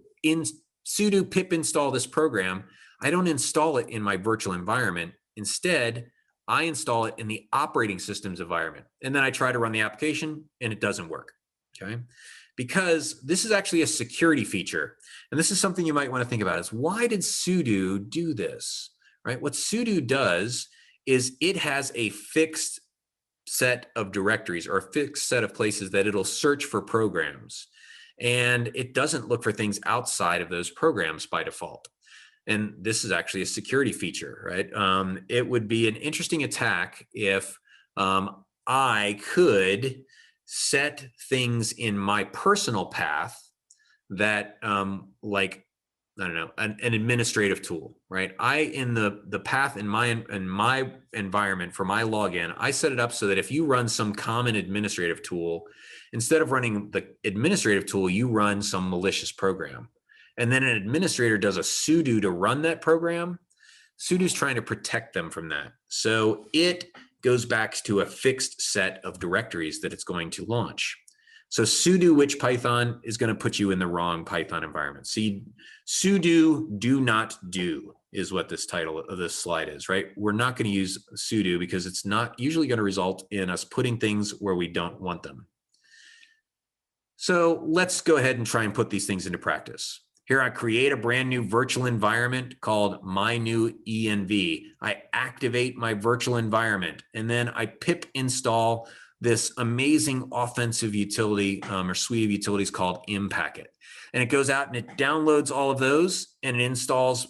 Speaker 2: pip install this program, I don't install it in my virtual environment. Instead, I install it in the operating system's environment. And then I try to run the application and it doesn't work, okay? Because this is actually a security feature. And this is something you might want to think about is, why did sudo do this, right? What sudo does is it has a fixed set of directories or a fixed set of places that it'll search for programs. And it doesn't look for things outside of those programs by default. And this is actually a security feature, right? It would be an interesting attack if I could set things in my personal path that like, I don't know, an administrative tool, right? In the path in my environment for my login, I set it up so that if you run some common administrative tool, instead of running the administrative tool, you run some malicious program. And then an administrator does a sudo to run that program. Sudo is trying to protect them from that. So it goes back to a fixed set of directories that it's going to launch. So sudo which Python is going to put you in the wrong Python environment. See, sudo do not do is what this title of this slide is, right? We're not going to use sudo because it's not usually going to result in us putting things where we don't want them. So let's go ahead and try and put these things into practice. Here I create a brand new virtual environment called my new env. I activate my virtual environment, and then I pip install this amazing offensive utility or suite of utilities called Impacket. And it goes out and it downloads all of those, and it installs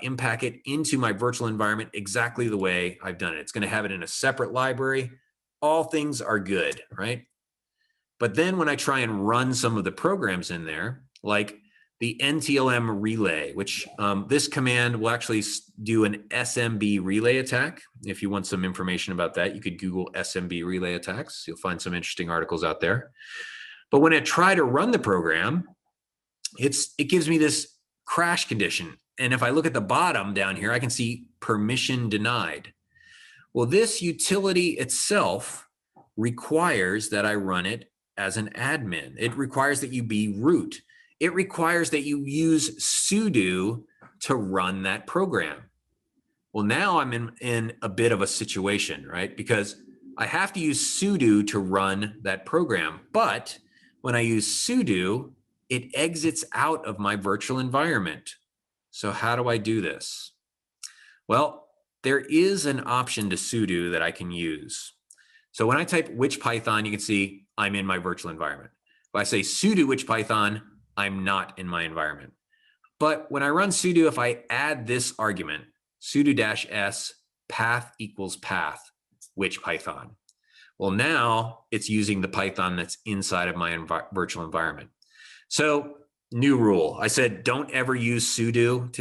Speaker 2: Impacket into my virtual environment exactly the way I've done it. It's going to have it in a separate library. All things are good, right? But then when I try and run some of the programs in there, like the NTLM Relay, which this command will actually do an SMB relay attack. If you want some information about that, you could Google SMB relay attacks. You'll find some interesting articles out there. But when I try to run the program, it gives me this crash condition. And if I look at the bottom down here, I can see permission denied. Well, this utility itself requires that I run it as an admin. It requires that you be root. It requires that you use sudo to run that program. Well, now I'm in a bit of a situation, right? Because I have to use sudo to run that program. But when I use sudo, it exits out of my virtual environment. So how do I do this? Well, there is an option to sudo that I can use. So when I type which Python, you can see I'm in my virtual environment. If I say sudo which Python, I'm not in my environment. But when I run sudo, if I add this argument, sudo-s path equals path, which Python. Well, now it's using the Python that's inside of my virtual environment. So new rule, I said, don't ever use sudo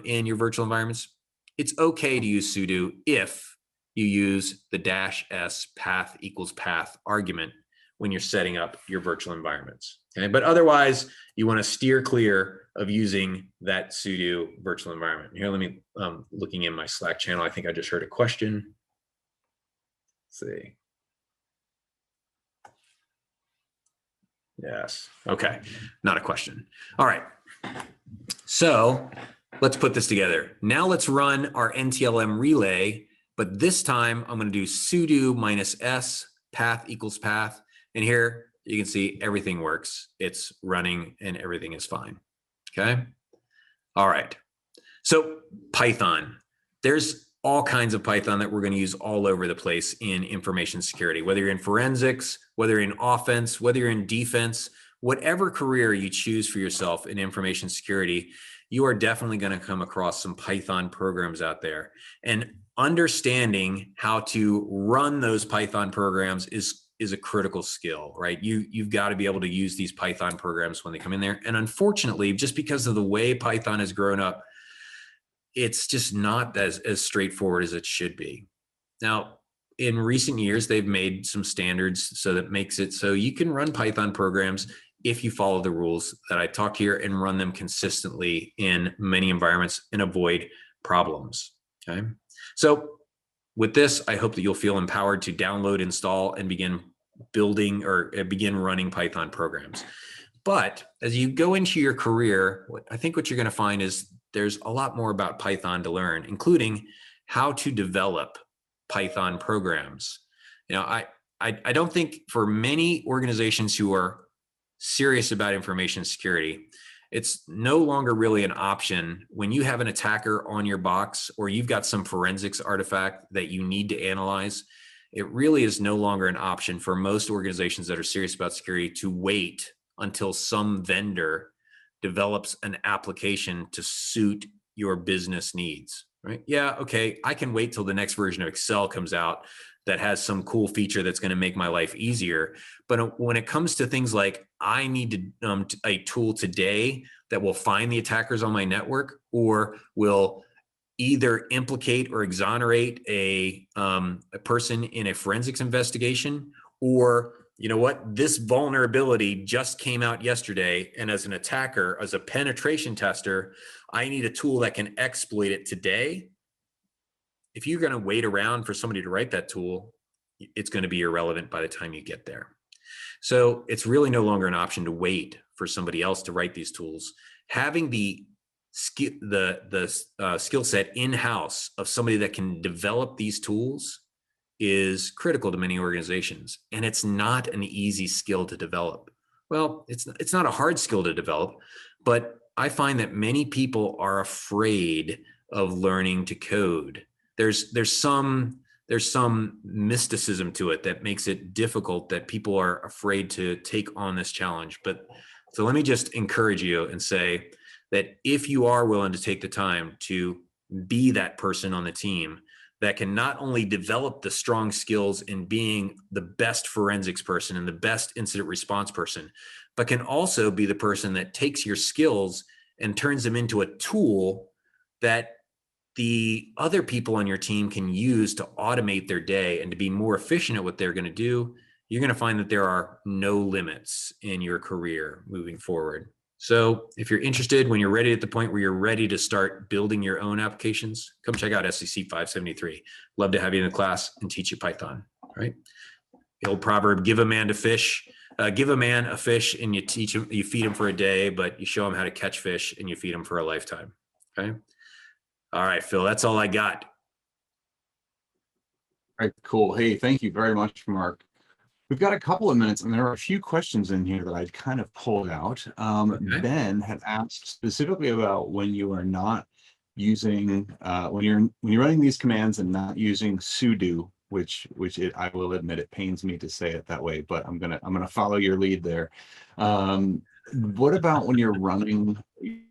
Speaker 2: in your virtual environments. It's okay to use sudo if you use the -s path equals path argument when you're setting up your virtual environments. Okay, but otherwise you want to steer clear of using that sudo virtual environment. Here, let me looking in my Slack channel. I think I just heard a question. Let's see. Yes. Okay. Not a question. All right. So let's put this together. Now let's run our NTLM relay, but this time I'm going to do sudo -s path equals path. And here you can see everything works. It's running and everything is fine. Okay. All right. So Python, there's all kinds of Python that we're going to use all over the place in information security, whether you're in forensics, whether you're in offense, whether you're in defense, whatever career you choose for yourself in information security, you are definitely going to come across some Python programs out there. And understanding how to run those Python programs is a critical skill, right? You've got to be able to use these Python programs when they come in there. And unfortunately, just because of the way Python has grown up, it's just not as straightforward as it should be. Now, in recent years, they've made some standards so that makes it so you can run Python programs if you follow the rules that I talk here and run them consistently in many environments and avoid problems, okay? So with this, I hope that you'll feel empowered to download, install, and begin building or begin running Python programs. But as you go into your career, I think what you're going to find is there's a lot more about Python to learn, including how to develop Python programs. You know, I don't think for many organizations who are serious about information security, it's no longer really an option when you have an attacker on your box or you've got some forensics artifact that you need to analyze. It really is no longer an option for most organizations that are serious about security to wait until some vendor develops an application to suit your business needs, right? Yeah, okay, I can wait till the next version of Excel comes out that has some cool feature that's going to make my life easier. But when it comes to things like I need a tool today that will find the attackers on my network or will either implicate or exonerate a person in a forensics investigation, or you know what, this vulnerability just came out yesterday, and as an attacker, as a penetration tester, I need a tool that can exploit it today. If you're going to wait around for somebody to write that tool, it's going to be irrelevant by the time you get there. So it's really no longer an option to wait for somebody else to write these tools. Having the skill set in-house of somebody that can develop these tools is critical to many organizations, and it's not an easy skill to develop. Well, it's not a hard skill to develop, but I find that many people are afraid of learning to code. There's some mysticism to it that makes it difficult, that people are afraid to take on this challenge. But so let me just encourage you and say that if you are willing to take the time to be that person on the team that can not only develop the strong skills in being the best forensics person and the best incident response person, but can also be the person that takes your skills and turns them into a tool that the other people on your team can use to automate their day and to be more efficient at what they're going to do, you're going to find that there are no limits in your career moving forward. So if you're interested, when you're ready at the point where you're ready to start building your own applications, come check out SEC 573. Love to have you in the class and teach you Python, right? The old proverb, give a man a fish and you teach him, you feed him for a day, but you show him how to catch fish and you feed him for a lifetime, okay? All right, Phil, that's all I got.
Speaker 1: All right, cool. Hey, thank you very much, Mark. We've got a couple of minutes, and there are a few questions in here that I'd kind of pulled out.
Speaker 2: Okay.
Speaker 1: Ben had asked specifically about when you are not using, when you're running these commands and not using sudo, I will admit it pains me to say it that way, but I'm gonna follow your lead there. What about when you're running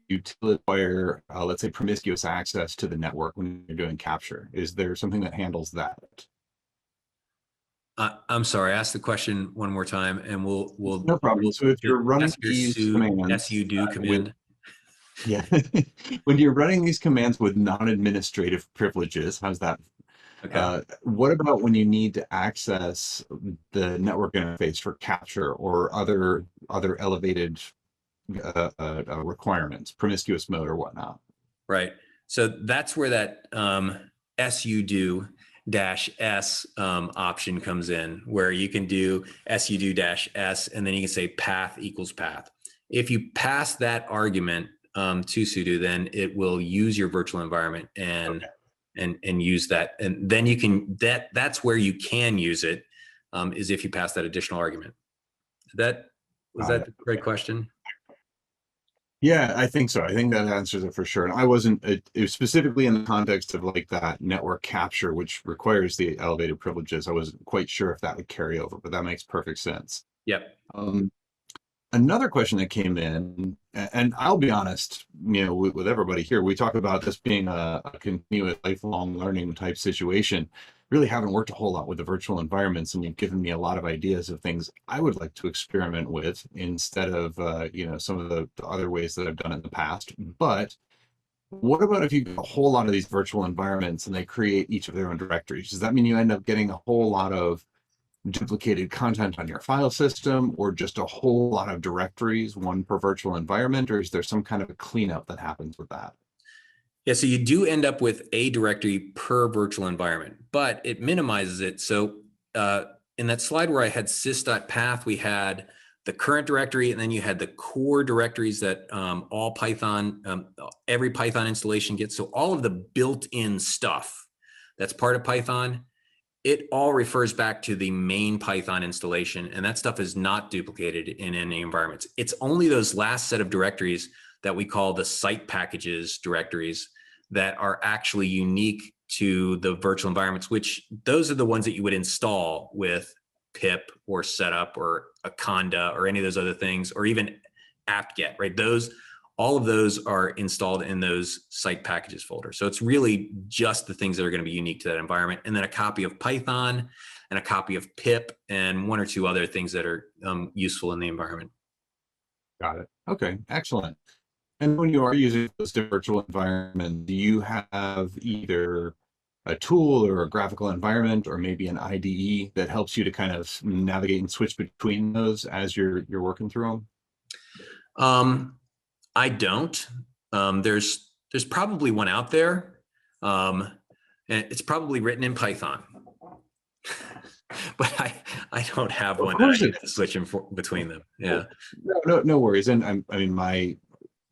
Speaker 1: utility where, let's say, promiscuous access to the network when you're doing capture? Is there something that handles that?
Speaker 2: I'm sorry, ask the question one more time and we'll
Speaker 1: No problem. So if you're running these commands,
Speaker 2: sudo command.
Speaker 1: Yeah, when you're running these commands with non-administrative privileges, how's that?
Speaker 2: Okay.
Speaker 1: What about when you need to access the network interface for capture or other elevated requirements, promiscuous mode or whatnot?
Speaker 2: Right. So that's where that sudo -s option comes in, where you can do sudo -s and then you can say path equals path. If you pass that argument to sudo, then it will use your virtual environment and use that, and then you can that's where you can use it, is if you pass that additional argument. Was that the right question?
Speaker 1: Yeah, I think so. I think that answers it for sure. And I wasn't, it was specifically in the context of like that network capture, which requires the elevated privileges. I wasn't quite sure if that would carry over, but that makes perfect sense.
Speaker 2: Yep.
Speaker 1: Another question that came in, and I'll be honest, with everybody here, we talk about this being a continuous lifelong learning type situation. Really haven't worked a whole lot with the virtual environments, and you've given me a lot of ideas of things I would like to experiment with instead of some of the other ways that I've done it in the past. But what about if you get a whole lot of these virtual environments and they create each of their own directories? Does that mean you end up getting a whole lot of duplicated content on your file system, or just a whole lot of directories, one per virtual environment, or is there some kind of a cleanup that happens with that?
Speaker 2: Yeah, so you do end up with a directory per virtual environment, but it minimizes it. So in that slide where I had sys.path, we had the current directory, and then you had the core directories that all Python, every Python installation gets. So all of the built-in stuff that's part of Python, it all refers back to the main Python installation, and that stuff is not duplicated in any environments. It's only those last set of directories that we call the site packages directories that are actually unique to the virtual environments, which those are the ones that you would install with pip or setup or a conda or any of those other things, or even apt-get, right? All of those are installed in those site packages folder. So it's really just the things that are going to be unique to that environment. And then a copy of Python and a copy of pip and one or two other things that are useful in the environment.
Speaker 1: Got it. Okay, excellent. And when you are using those virtual environments, do you have either a tool or a graphical environment or maybe an IDE that helps you to kind of navigate and switch between those as you're working through them?
Speaker 2: I don't. There's probably one out there, and it's probably written in Python, but I don't have one that I can switch between them. Yeah.
Speaker 1: No worries. And I mean,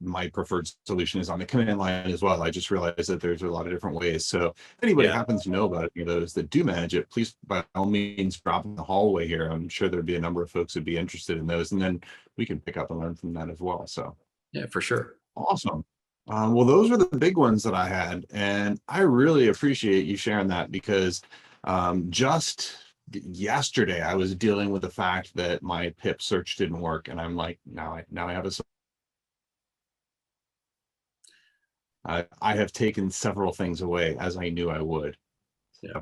Speaker 1: my preferred solution is on the command line as well. I just realized that there's a lot of different ways. So if anybody happens to know about any of those that do manage it, please by all means drop in the hallway here. I'm sure there'd be a number of folks who'd be interested in those, and then we can pick up and learn from that as well. So
Speaker 2: yeah, for sure.
Speaker 1: awesome. Well, those are the big ones that I had, and I really appreciate you sharing that, because just yesterday I was dealing with the fact that my pip search didn't work, and I'm like, now I have a I have taken several things away, as I knew I would.
Speaker 2: Yeah.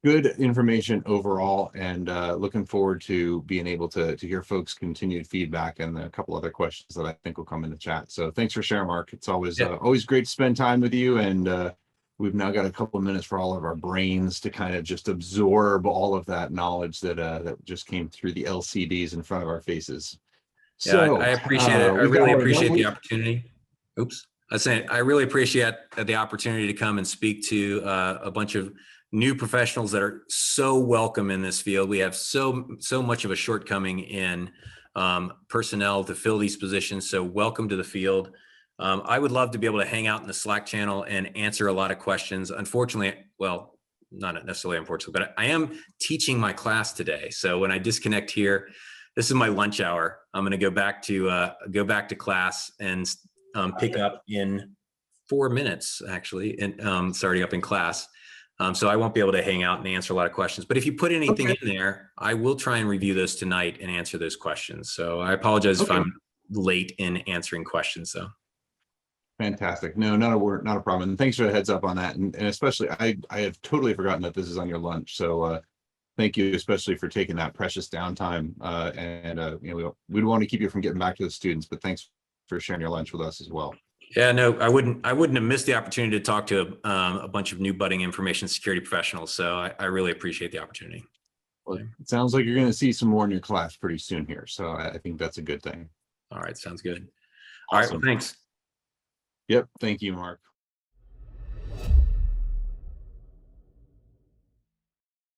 Speaker 1: Good information overall, and looking forward to being able to hear folks' continued feedback and a couple other questions that I think will come in the chat. So thanks for sharing, Mark. It's always always great to spend time with you, and we've now got a couple of minutes for all of our brains to kind of just absorb all of that knowledge that that just came through the LCDs in front of our faces.
Speaker 2: So I appreciate it. I really appreciate the opportunity. Oops. I was saying, I really appreciate the opportunity to come and speak to a bunch of new professionals that are so welcome in this field. We have so much of a shortcoming in personnel to fill these positions. So welcome to the field. I would love to be able to hang out in the Slack channel and answer a lot of questions. Unfortunately, well, not necessarily unfortunately, but I am teaching my class today. So when I disconnect here, this is my lunch hour. I'm going to go back to class and pick up in 4 minutes, actually, and starting up in class. So I won't be able to hang out and answer a lot of questions. But if you put anything in there, I will try and review those tonight and answer those questions. So I apologize if I'm late in answering questions, though.
Speaker 1: Fantastic. No, not a problem. And thanks for the heads up on that. And especially, I have totally forgotten that this is on your lunch. So thank you, especially for taking that precious downtime. You know, we don't want to keep you from getting back to the students, but thanks for sharing your lunch with us as well.
Speaker 2: Yeah, no, I wouldn't have missed the opportunity to talk to a bunch of new budding information security professionals. So I really appreciate the opportunity.
Speaker 1: Well, it sounds like you're going to see some more in your class pretty soon here. So I think that's a good thing.
Speaker 2: All right. Sounds good.
Speaker 1: Awesome.
Speaker 2: All right. Well, thanks.
Speaker 1: Yep. Thank you, Mark.